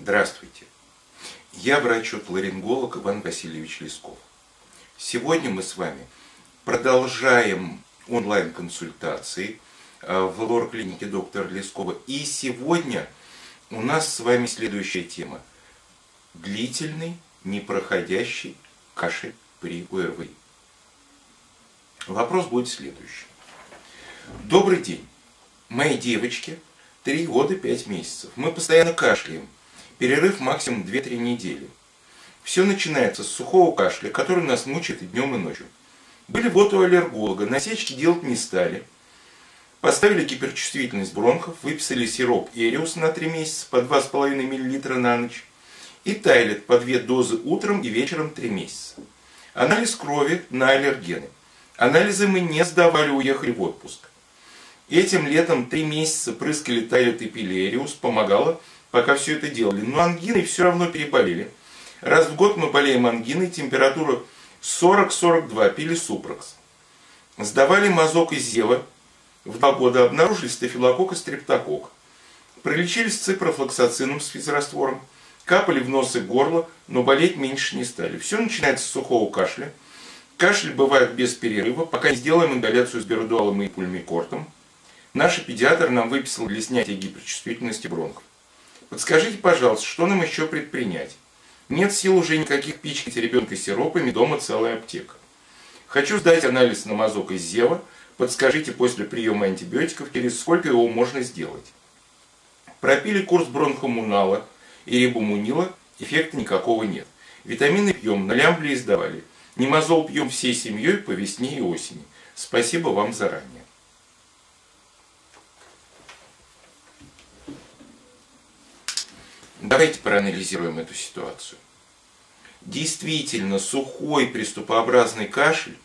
Здравствуйте. Я врач-отоларинголог Иван Васильевич Лесков. Сегодня мы с вами продолжаем онлайн-консультации в лор-клинике доктора Лескова. И сегодня у нас с вами следующая тема. Длительный, непроходящий кашель при ОРВИ. Вопрос будет следующий. Добрый день. Моей девочке 3 года 5 месяцев. Мы постоянно кашляем. Перерыв максимум 2-3 недели. Все начинается с сухого кашля, который нас мучает и днем, и ночью. Были вот у аллерголога, насечки делать не стали. Поставили гиперчувствительность бронхов, выписали сироп Эриус на 3 месяца по 2,5 мл на ночь. И Тайлет по 2 дозы утром и вечером 3 месяца. Анализ крови на аллергены. Анализы мы не сдавали, уехали в отпуск. Этим летом 3 месяца прыскали Тайлет и пили Эриус, помогало, пока все это делали. Но ангиной все равно переболели. Раз в год мы болеем ангиной, температура 40-42, пили Супракс. Сдавали мазок из Зева, в 2 года обнаружили стафилококк и стрептококк. Пролечились ципрофлоксацином с физраствором, капали в нос и горло, но болеть меньше не стали. Все начинается с сухого кашля. Кашель бывает без перерыва, пока не сделаем ингаляцию с берудуалом и пульмикортом. Наш педиатр нам выписал для снятия гиперчувствительности бронхов. Подскажите, пожалуйста, что нам еще предпринять? Нет сил уже никаких пичкать ребенка сиропами, дома целая аптека. Хочу сдать анализ на мазок из Зева. Подскажите, после приема антибиотиков, через сколько его можно сделать? Пропили курс бронхомунала и рибумунила, эффекта никакого нет. Витамины пьем, на лямблии сдавали. Немазол пьем всей семьей по весне и осени. Спасибо вам заранее. Давайте проанализируем эту ситуацию. Действительно, сухой приступообразный кашель,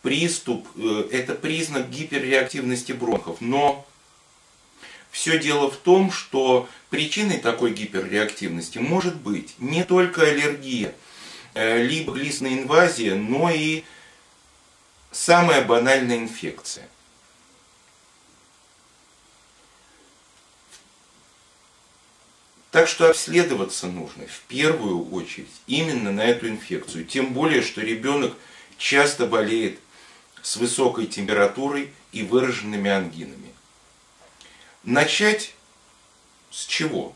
приступ – это признак гиперреактивности бронхов. Но все дело в том, что причиной такой гиперреактивности может быть не только аллергия, либо глистная инвазия, но и самая банальная инфекция. Так что обследоваться нужно в первую очередь именно на эту инфекцию. Тем более, что ребенок часто болеет с высокой температурой и выраженными ангинами. Начать с чего?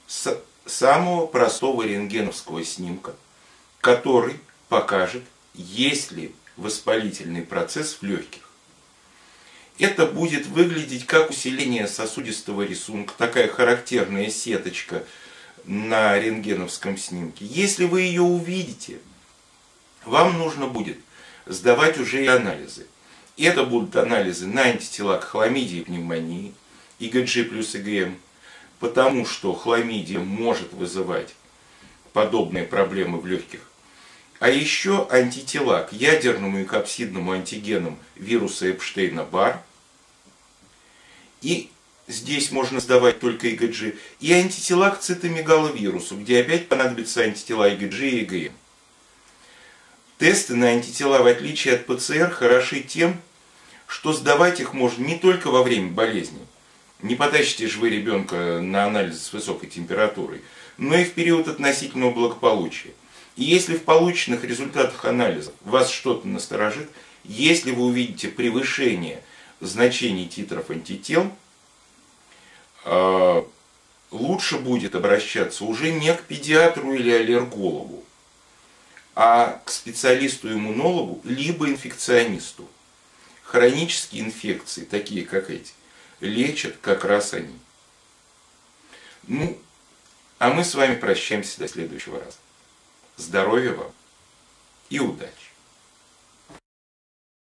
С самого простого рентгеновского снимка, который покажет, есть ли воспалительный процесс в легких. Это будет выглядеть как усиление сосудистого рисунка, такая характерная сеточка на рентгеновском снимке. Если вы ее увидите, вам нужно будет сдавать уже и анализы. Это будут анализы на антитела к хламидии и пневмонии, ИГГ плюс ИГМ, потому что хламидия может вызывать подобные проблемы в легких. А еще антитела к ядерному и капсидному антигенам вируса Эпштейна-Барр. И здесь можно сдавать только ИГГ. И антитела к цитомегаловирусу, где опять понадобятся антитела ИГГ и ИГМ. Тесты на антитела, в отличие от ПЦР, хороши тем, что сдавать их можно не только во время болезни. Не потащите же вы ребенка на анализ с высокой температурой, но и в период относительного благополучия. И если в полученных результатах анализов вас что-то насторожит, если вы увидите превышение значений титров антител, лучше будет обращаться уже не к педиатру или аллергологу, а к специалисту-иммунологу, либо инфекционисту. Хронические инфекции, такие как эти, лечат как раз они. Ну, а мы с вами прощаемся до следующего раза. Здоровья вам и удачи!